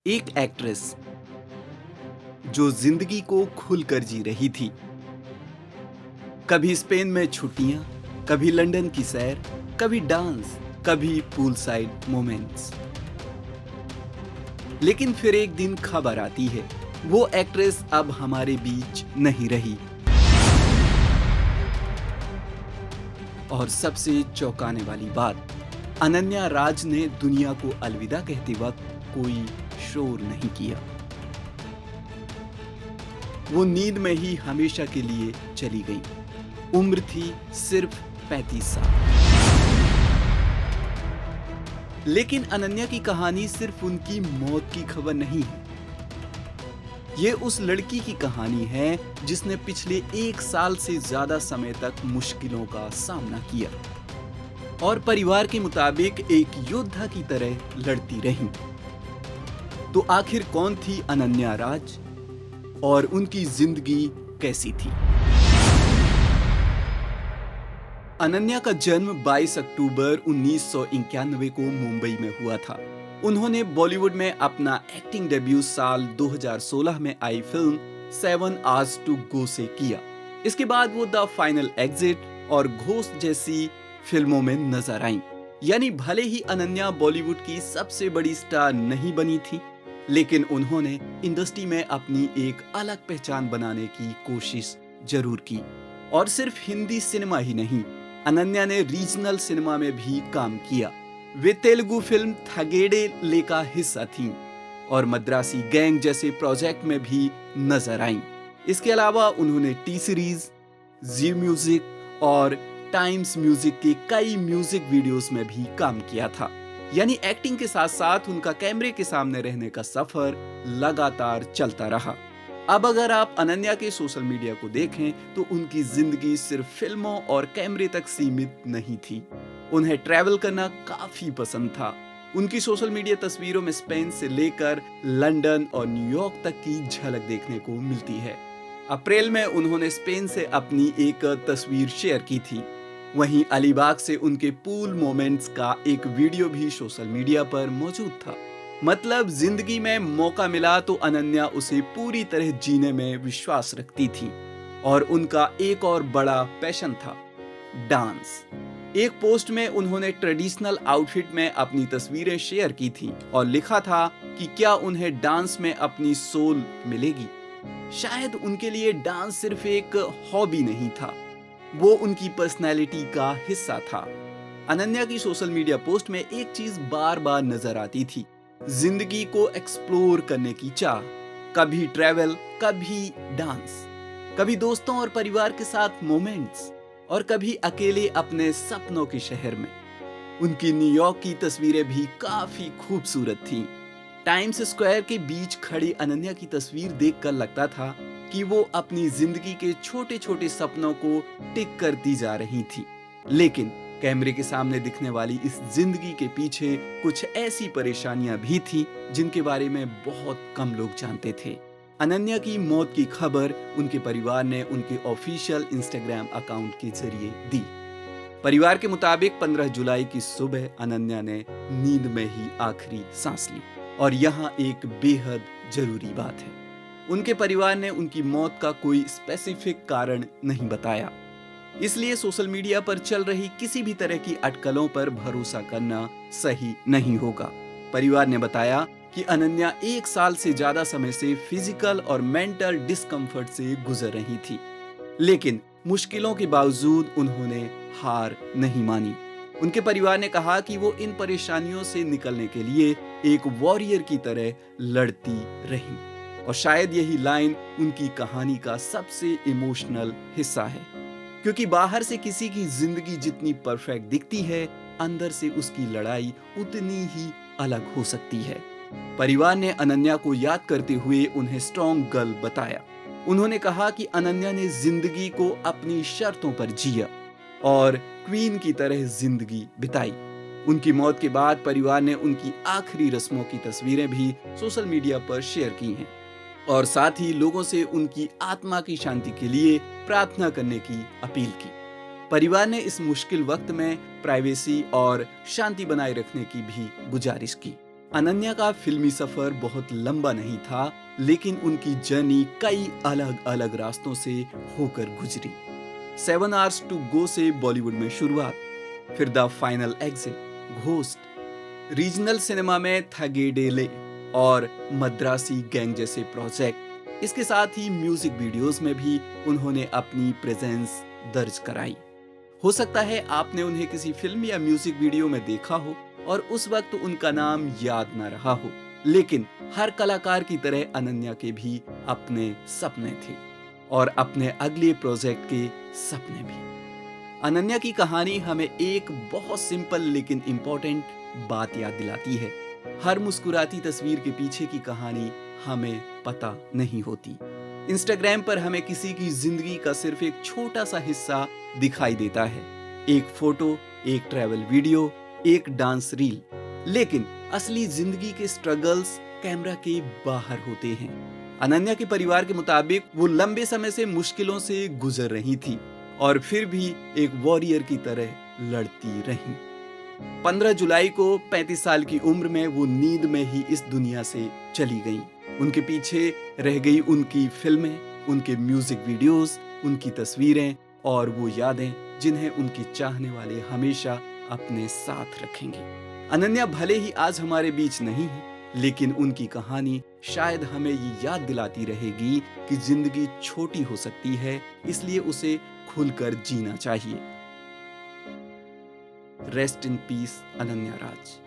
एक एक्ट्रेस जो जिंदगी को खुलकर जी रही थी। कभी स्पेन में छुट्टियां, कभी लंदन की सैर, कभी डांस, कभी पूल साइड मोमेंट्स। लेकिन फिर एक दिन खबर आती है, वो एक्ट्रेस अब हमारे बीच नहीं रही। और सबसे चौंकाने वाली बात, अनन्या राज ने दुनिया को अलविदा कहते वक्त कोई शोर नहीं किया। वो नींद में ही हमेशा के लिए चली गई। उम्र थी सिर्फ 35 साल। लेकिन अनन्या की कहानी सिर्फ उनकी मौत की खबर नहीं है। ये उस लड़की की कहानी है जिसने पिछले 1 साल से ज्यादा समय तक मुश्किलों का सामना किया और परिवार के मुताबिक एक योद्धा की तरह लड़ती रही। तो आखिर कौन थी अनन्या राज और उनकी जिंदगी कैसी थी? अनन्या का जन्म 22 अक्टूबर 1991 को मुंबई में हुआ था। उन्होंने बॉलीवुड में अपना एक्टिंग डेब्यू साल 2016 में आई फिल्म 7 Hours to Go से किया। इसके बाद वो द फाइनल एग्जिट और घोस्ट जैसी फिल्मों में नजर आईं। यानी भले ही अनन्या बॉलीवुड की सबसे बड़ी स्टार नहीं बनी थी, लेकिन उन्होंने इंडस्ट्री में अपनी एक अलग पहचान बनाने की कोशिश जरूर की। और सिर्फ हिंदी सिनेमा ही नहीं, अनन्या ने रीजनल सिनेमा में भी काम किया। वे तेलुगु फिल्म थगेडे का हिस्सा थीं और मद्रासी गैंग जैसे प्रोजेक्ट में भी नजर आईं। इसके अलावा उन्होंने टी सीरीज, जी म्यूजिक और टाइम्स म्यूजिक के कई म्यूजिक वीडियोस में भी काम किया था। यानी एक्टिंग के साथ साथ उनका कैमरे के सामने रहने का सफर लगातार चलता रहा। अब अगर आप अनन्या के सोशल मीडिया को देखें तो उनकी जिंदगी सिर्फ फिल्मों और कैमरे तक सीमित नहीं थी। उन्हें ट्रैवल करना काफी पसंद था। उनकी सोशल मीडिया तस्वीरों में स्पेन से लेकर लंदन और न्यूयॉर्क तक की झलक देखने को मिलती है। अप्रैल में उन्होंने स्पेन से अपनी एक तस्वीर शेयर की थी। वहीं अलीबाग से उनके पूल मोमेंट्स का एक वीडियो भी सोशल मीडिया पर मौजूद था। मतलब जिंदगी में मौका मिला तो अनन्या उसे पूरी तरह जीने में विश्वास रखती थी। और उनका एक और बड़ा पैशन था डांस। एक पोस्ट में उन्होंने ट्रेडिशनल आउटफिट में अपनी तस्वीरें शेयर की थी और लिखा था कि क्या उन्हें डांस में अपनी सोल मिलेगी। शायद उनके लिए डांस सिर्फ एक हॉबी नहीं था, वो उनकी पर्सनैलिटी का हिस्सा था। अनन्या की सोशल मीडिया पोस्ट में एक चीज बार बार नजर आती थी, जिंदगी को एक्सप्लोर करने की चाह। कभी ट्रैवल, कभी डांस, कभी दोस्तों और परिवार के साथ मोमेंट्स और कभी अकेले अपने सपनों के शहर में। उनकी न्यूयॉर्क की तस्वीरें भी काफी खूबसूरत थीं। टाइम्स स्क्वायर के बीच खड़ी अनन्या की तस्वीर देखकर लगता था कि वो अपनी जिंदगी के छोटे छोटे सपनों को टिक करती जा रही थी। लेकिन कैमरे के सामने दिखने वाली इस जिंदगी के पीछे कुछ ऐसी परेशानियां भी थी जिनके बारे में बहुत कम लोग जानते थे। अनन्या की मौत की खबर उनके परिवार ने उनके ऑफिशियल इंस्टाग्राम अकाउंट के जरिए दी। परिवार के मुताबिक 15 जुलाई की सुबह अनन्या ने नींद में ही आखिरी सांस ली। और यहाँ एक बेहद जरूरी बात है, उनके परिवार ने उनकी मौत का कोई स्पेसिफिक कारण नहीं बताया। इसलिए सोशल मीडिया पर चल रही किसी भी तरह की अटकलों पर भरोसा करना सही नहीं होगा। परिवार ने बताया कि अनन्या 1 साल से ज्यादा समय से फिजिकल और मेंटल डिस्कम्फर्ट से गुजर रही थी। लेकिन मुश्किलों के बावजूद उन्होंने हार नहीं मानी। उनके परिवार ने कहा कि वो इन परेशानियों से निकलने के लिए एक वॉरियर की तरह लड़ती रही। और शायद यही लाइन उनकी कहानी का सबसे इमोशनल हिस्सा है, क्योंकि बाहर से किसी की जिंदगी जितनी परफेक्ट दिखती है, अंदर से उसकी लड़ाई उतनी ही अलग हो सकती है। परिवार ने अनन्या को याद करते हुए उन्हें स्ट्रॉन्ग गर्ल बताया। उन्होंने कहा कि अनन्या ने जिंदगी को अपनी शर्तों पर जिया और क्वीन की तरह जिंदगी बिताई। उनकी मौत के बाद परिवार ने उनकी आखिरी रस्मों की तस्वीरें भी सोशल मीडिया पर शेयर की हैं और साथ ही लोगों से उनकी आत्मा की शांति के लिए प्रार्थना करने की अपील की। परिवार ने इस मुश्किल वक्त में प्राइवेसी और शांति बनाए रखने की भी गुजारिश की। अनन्या का फिल्मी सफर बहुत लंबा नहीं था, लेकिन उनकी जर्नी कई अलग अलग रास्तों से होकर गुजरी। 7 Hours to Go से बॉलीवुड में शुरुआत, फिर the final exit, ghost, regional cinema में थगेडेले और मद्रासी गैंग जैसे प्रोजेक्ट। इसके साथ ही म्यूजिक वीडियोस में भी उन्होंने अपनी प्रेजेंस दर्ज कराई। हो सकता है आपने उन्हें किसी फिल्म या म्यूजिक वीडियो में देखा हो और उस वक्त उनका नाम याद ना रहा हो, लेकिन हर कलाकार की तरह अनन्या के भी अपने सपने थे और अपने अगले प्रोजेक्ट के सपने भी। अनन्या की कहानी हमें एक बहुत सिंपल लेकिन इंपॉर्टेंट बात याद दिलाती है। हर मुस्कुराती तस्वीर के पीछे की कहानी हमें पता नहीं होती। इंस्टाग्राम पर हमें किसी की जिंदगी का सिर्फ एक छोटा सा हिस्सा दिखाई देता है, एक फोटो, एक ट्रैवल वीडियो, एक डांस रील, लेकिन असली जिंदगी के स्ट्रगल्स कैमरा के बाहर होते हैं। अनन्या के परिवार के मुताबिक वो लंबे समय से मुश्किलों से गुजर रही थी और फिर भी एक वॉरियर की तरह लड़ती रही। 15 जुलाई को 35 साल की उम्र में वो नींद में ही इस दुनिया से चली गईं। उनके पीछे रह गई उनकी फिल्में, उनके म्यूजिक वीडियोस, उनकी तस्वीरें और वो यादें जिन्हें उनके चाहने वाले हमेशा अपने साथ रखेंगे। अनन्या भले ही आज हमारे बीच नहीं है, लेकिन उनकी कहानी शायद हमें ये याद दिलाती रहेगी कि जिंदगी छोटी हो सकती है, इसलिए उसे खुलकर जीना चाहिए। Rest in peace, Ananya Raj.